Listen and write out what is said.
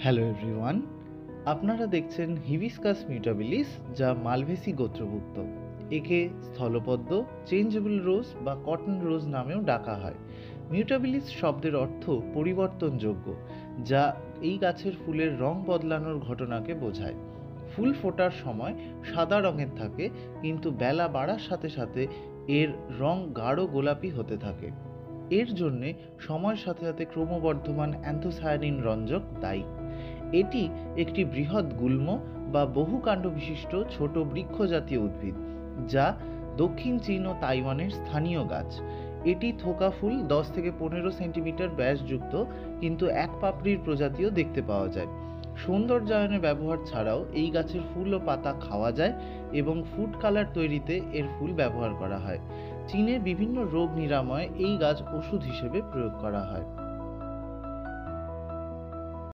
Hello everyone, আপনারা দেখছেন hibiscus মিউটাবিলিস, যা মালভেসি গোত্রভুক্ত। একে স্থলপদ্ম, চেঞ্জেবল রোজ বা কটন রোজ নামেও ডাকা হয়। মিউটাবিলিস শব্দের অর্থ পরিবর্তনযোগ্য, যা এই গাছের ফুলের রং বদলানোর ঘটনাকে বোঝায়। ফুল ফোটার সময় সাদা রঙের থাকে, কিন্তু বেলা বাড়ার সাথে সাথে এর রং গাঢ় গোলাপি হতে থাকে। এর জন্যে সময়ের সাথে সাথে ক্রমবর্ধমান অ্যান্থোসায়ানিন রঞ্জক দায়ী। এটি একটি বৃহৎ গুল্ম বা বহুকাণ্ড বিশিষ্ট ছোট বৃক্ষ জাতীয় উদ্ভিদ, যা দক্ষিণ চীন ও তাইওয়ানের স্থানীয় গাছ। এটি থোকা ফুল 10 থেকে 15 সেন্টিমিটার ব্যাসযুক্ত, কিন্তু এক পাপড়ির প্রজাতিও দেখতে পাওয়া যায়। সৌন্দর্যায়নে ব্যবহার ছাড়াও এই গাছের ফুল ও পাতা খাওয়া যায় এবং ফুড কালার তৈরিতে এর ফুল ব্যবহার করা হয়। চীনে বিভিন্ন রোগ নিরাময়ে এই গাছ ওষুধ হিসেবে প্রয়োগ করা হয়।